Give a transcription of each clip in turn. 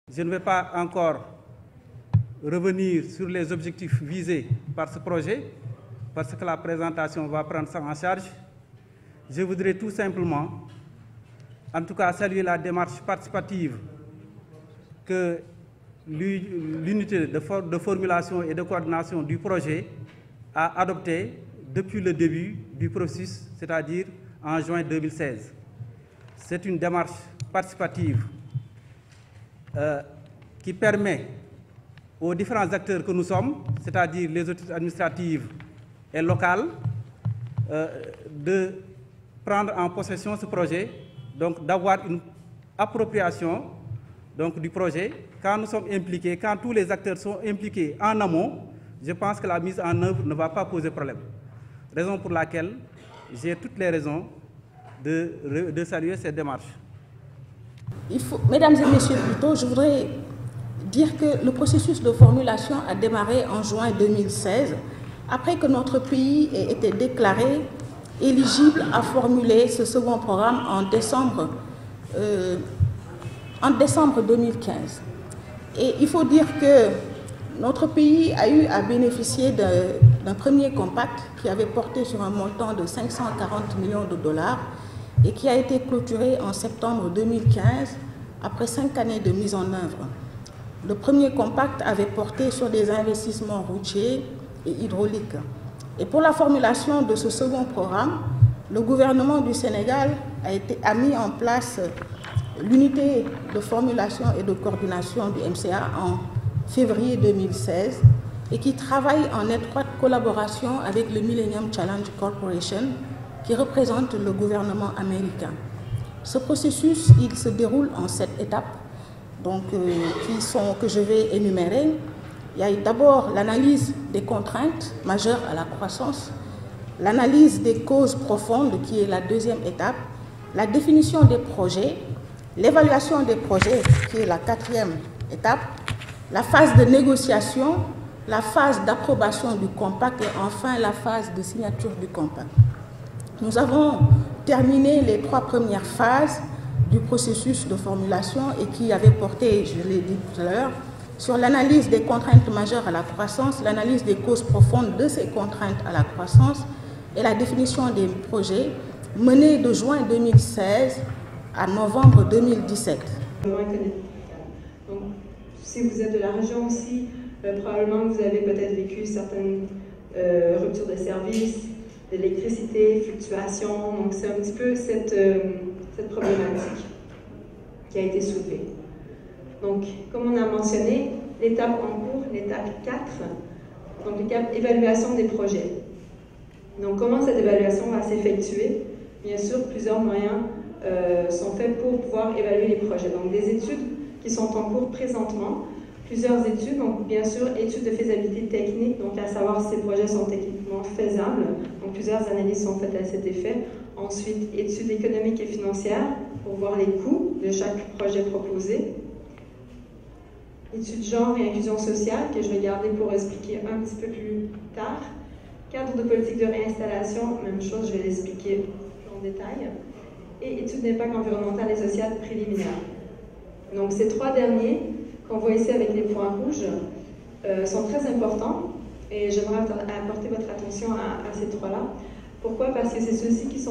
Je ne vais pas encore revenir sur les objectifs visés par ce projet, parce que la présentation va prendre ça en charge. Je voudrais tout simplement, en tout cas, saluer la démarche participative que l'unité de formulation et de coordination du projet a adoptée depuis le début du processus, c'est-à-dire en juin 2016. C'est une démarche participative qui permet aux différents acteurs que nous sommes, c'est-à-dire les autorités administratives et locales, de prendre en possession ce projet, donc d'avoir une appropriation donc, du projet. Quand nous sommes impliqués, quand tous les acteurs sont impliqués en amont, je pense que la mise en œuvre ne va pas poser problème. Raison pour laquelle j'ai toutes les raisons de saluer cette démarche. Mesdames et messieurs, plutôt, je voudrais dire que le processus de formulation a démarré en juin 2016, après que notre pays ait été déclaré éligible à formuler ce second programme en décembre 2015. Et il faut dire que notre pays a eu à bénéficier d'un premier compact qui avait porté sur un montant de 540 millions de dollars et qui a été clôturé en septembre 2015 après 5 années de mise en œuvre. Le premier compact avait porté sur des investissements routiers et hydrauliques. Et pour la formulation de ce second programme, le gouvernement du Sénégal a mis en place l'unité de formulation et de coordination du MCA en février 2016 et qui travaille en étroite collaboration avec le Millennium Challenge Corporation qui représente le gouvernement américain. Ce processus, il se déroule en 7 étapes donc, que je vais énumérer. Il y a d'abord l'analyse des contraintes majeures à la croissance, l'analyse des causes profondes qui est la deuxième étape, la définition des projets, l'évaluation des projets qui est la quatrième étape, la phase de négociation, la phase d'approbation du compact et enfin la phase de signature du compact. Nous avons terminé les 3 premières phases du processus de formulation et qui avait porté, je l'ai dit tout à l'heure, sur l'analyse des contraintes majeures à la croissance, l'analyse des causes profondes de ces contraintes à la croissance et la définition des projets menés de juin 2016 à novembre 2017. Donc, si vous êtes de la région aussi, probablement vous avez peut-être vécu certaines ruptures de services, d'électricité, fluctuations. Donc c'est un petit peu cette problématique qui a été soulevée. Donc, comme on a mentionné, l'étape en cours, l'étape 4, donc l'étape évaluation des projets. Donc, comment cette évaluation va s'effectuer? Bien sûr, plusieurs moyens sont faits pour pouvoir évaluer les projets. Donc, des études qui sont en cours présentement, plusieurs études, donc bien sûr, études de faisabilité technique, donc à savoir si ces projets sont techniquement faisables. Donc, plusieurs analyses sont faites à cet effet. Ensuite, études économiques et financières pour voir les coûts de chaque projet proposé. Études genre et inclusion sociale, que je vais garder pour expliquer un petit peu plus tard. Cadre de politique de réinstallation, même chose, je vais l'expliquer en détail. Et études d'impact environnemental et social préliminaire. Donc, ces 3 derniers, qu'on voit ici avec les points rouges, sont très importants et j'aimerais apporter votre attention à ces 3-là. Pourquoi? Parce que c'est ceux-ci qui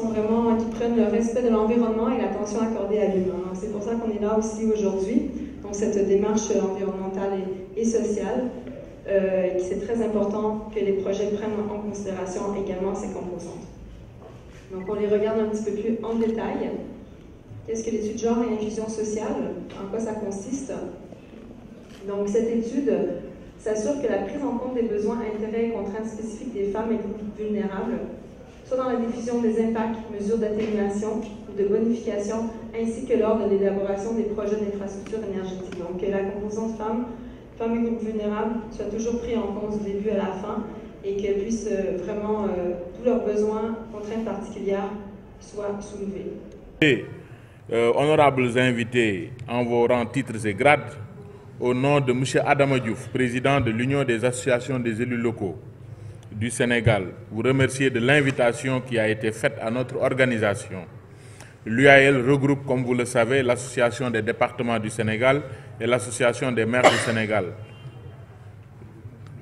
prennent le respect de l'environnement et l'attention accordée à l'humain. C'est pour ça qu'on est là aussi aujourd'hui, dans cette démarche environnementale et sociale. C'est très important que les projets prennent en considération également ces composantes. Donc on les regarde un petit peu plus en détail. Qu'est-ce que l'étude genre et inclusion sociale? En quoi ça consiste? Donc cette étude s'assure que la prise en compte des besoins, intérêts et contraintes spécifiques des femmes et groupes vulnérables, soit dans la diffusion des impacts, mesures d'atténuation ou de bonification, ainsi que lors de l'élaboration des projets d'infrastructure énergétique. Donc que la composante femmes et groupes vulnérables soit toujours pris en compte du début à la fin et qu'elles puissent vraiment, tous leurs besoins, contraintes particulières, soient soulevés. Honorables invités en vos rangs, titres et grades, au nom de M. Adama Diouf, président de l'Union des associations des élus locaux du Sénégal, vous remercier de l'invitation qui a été faite à notre organisation. L'UAL regroupe, comme vous le savez, l'Association des départements du Sénégal et l'Association des maires du Sénégal.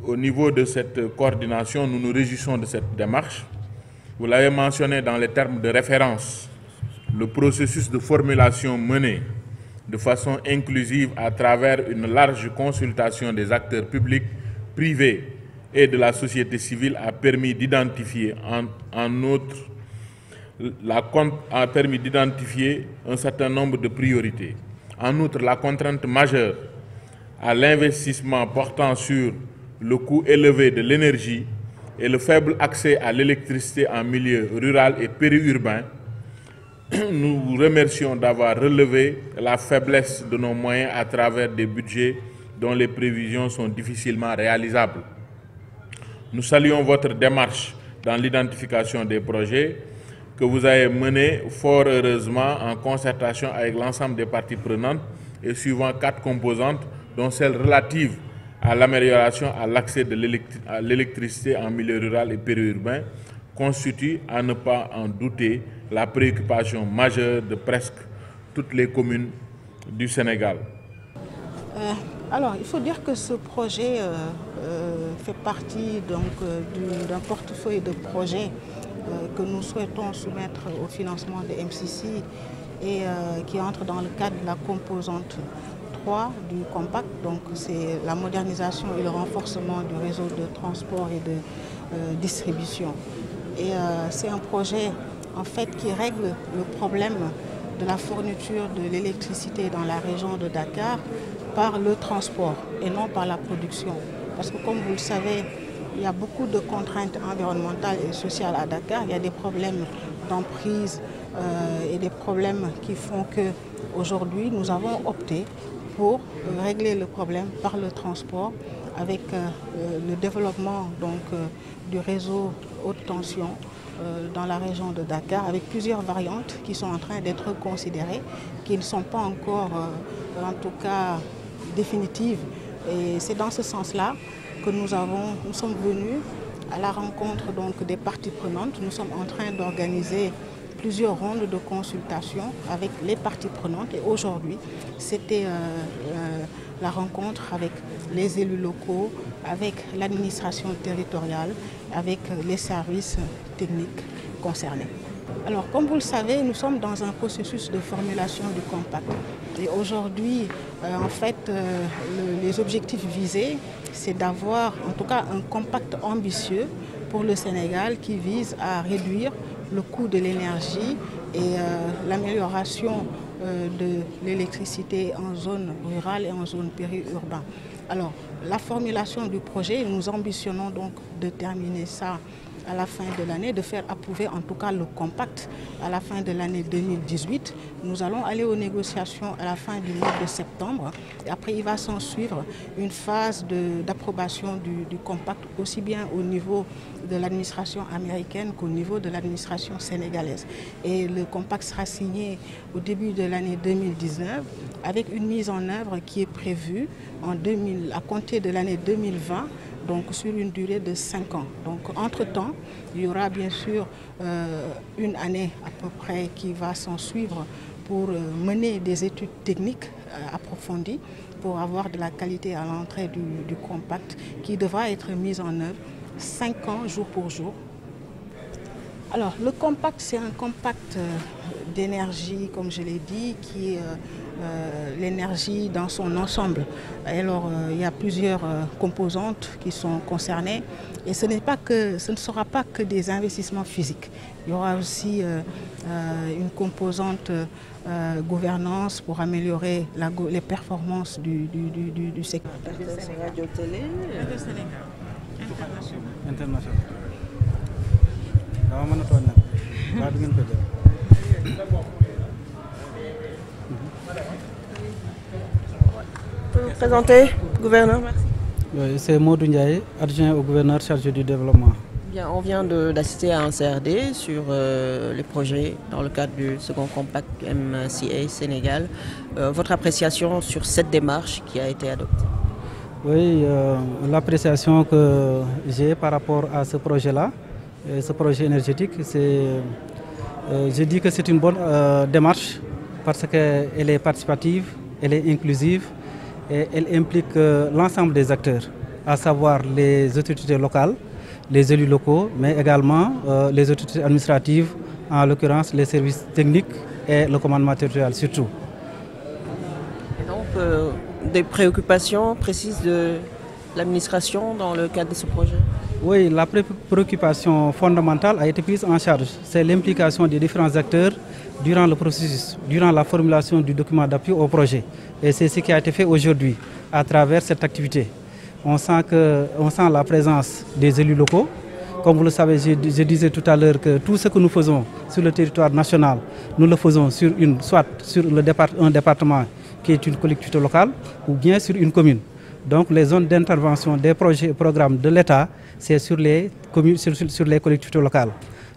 Au niveau de cette coordination, nous nous réjouissons de cette démarche. Vous l'avez mentionné dans les termes de référence, le processus de formulation mené de façon inclusive à travers une large consultation des acteurs publics, privés et de la société civile a permis d'identifier un certain nombre de priorités. En outre, la contrainte majeure à l'investissement portant sur le coût élevé de l'énergie et le faible accès à l'électricité en milieu rural et périurbain, nous vous remercions d'avoir relevé la faiblesse de nos moyens à travers des budgets dont les prévisions sont difficilement réalisables. Nous saluons votre démarche dans l'identification des projets que vous avez menée fort heureusement en concertation avec l'ensemble des parties prenantes et suivant 4 composantes, dont celle relative à l'amélioration à l'accès de l'électricité en milieu rural et périurbain, constitue, à ne pas en douter, la préoccupation majeure de presque toutes les communes du Sénégal. Alors, il faut dire que ce projet fait partie d'un portefeuille de projets que nous souhaitons soumettre au financement de MCC et qui entre dans le cadre de la composante 3 du compact. Donc, c'est la modernisation et le renforcement du réseau de transport et de distribution. Et c'est un projet en fait qui règle le problème de la fourniture de l'électricité dans la région de Dakar par le transport et non par la production. Parce que comme vous le savez, il y a beaucoup de contraintes environnementales et sociales à Dakar. Il y a des problèmes d'emprise et des problèmes qui font qu'aujourd'hui nous avons opté pour régler le problème par le transport avec le développement du réseau haute tension dans la région de Dakar avec plusieurs variantes qui sont en train d'être considérées, qui ne sont pas encore en tout cas définitives. Et c'est dans ce sens-là que nous sommes venus à la rencontre des parties prenantes. Nous sommes en train d'organiser plusieurs rondes de consultation avec les parties prenantes et aujourd'hui c'était la rencontre avec les élus locaux, avec l'administration territoriale, avec les services techniques concernés. Alors comme vous le savez, nous sommes dans un processus de formulation du compact et aujourd'hui en fait les objectifs visés c'est d'avoir en tout cas un compact ambitieux pour le Sénégal qui vise à réduire le coût de l'énergie et l'amélioration de l'électricité en zone rurale et en zone périurbaine. Alors, la formulation du projet, nous ambitionnons donc de terminer ça à la fin de l'année, de faire approuver en tout cas le compact à la fin de l'année 2018. Nous allons aller aux négociations à la fin du mois de septembre. Et après, il va s'en suivre une phase d'approbation du compact, aussi bien au niveau de l'administration américaine qu'au niveau de l'administration sénégalaise. Et le compact sera signé au début de l'année 2019 avec une mise en œuvre qui est prévue à compter de l'année 2020, donc sur une durée de 5 ans. Donc entre-temps, il y aura bien sûr une année à peu près qui va s'en suivre pour mener des études techniques approfondies pour avoir de la qualité à l'entrée du compact qui devra être mise en œuvre 5 ans jour pour jour. Alors le compact, c'est un compact d'énergie, comme je l'ai dit, qui est l'énergie dans son ensemble. Alors il y a plusieurs composantes qui sont concernées et ce ne sera pas que des investissements physiques. Il y aura aussi une composante gouvernance pour améliorer les performances du secteur. Radio Télé, Radio Sénégal, international. Présenter, gouverneur, merci. Oui, c'est Modou Ndiaye, adjoint au gouverneur chargé du développement. Bien, on vient d'assister à un CRD sur les projets dans le cadre du second compact MCA Sénégal. Votre appréciation sur cette démarche qui a été adoptée? Oui, l'appréciation que j'ai par rapport à ce projet-là, ce projet énergétique, c'est Je dis que c'est une bonne démarche parce qu'elle est participative, elle est inclusive et elle implique l'ensemble des acteurs, à savoir les autorités locales, les élus locaux, mais également les autorités administratives, en l'occurrence les services techniques et le commandement territorial surtout. Et donc, des préoccupations précises de l'administration dans le cadre de ce projet? Oui, la préoccupation fondamentale a été prise en charge. C'est l'implication des différents acteurs durant le processus, durant la formulation du document d'appui au projet. Et c'est ce qui a été fait aujourd'hui à travers cette activité. On sent la présence des élus locaux. Comme vous le savez, je disais tout à l'heure que tout ce que nous faisons sur le territoire national, nous le faisons soit sur un département qui est une collectivité locale ou bien sur une commune. Donc les zones d'intervention des projets et programmes de l'État, c'est sur les communes, sur les collectivités locales.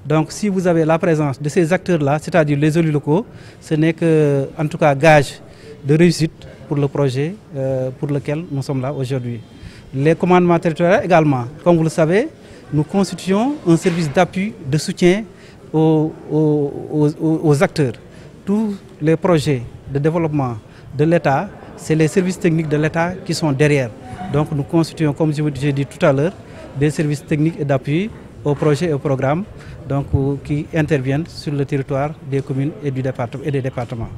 Donc si vous avez la présence de ces acteurs-là, c'est-à-dire les élus locaux, ce n'est que, en tout cas, gage de réussite pour le projet pour lequel nous sommes là aujourd'hui. Les commandements territoriaux également, comme vous le savez, nous constituons un service d'appui, de soutien aux acteurs. Tous les projets de développement de l'État, c'est les services techniques de l'État qui sont derrière. Donc nous constituons, comme je vous l'ai dit tout à l'heure, des services techniques et d'appui aux projets et aux programmes qui interviennent sur le territoire des communes et des départements.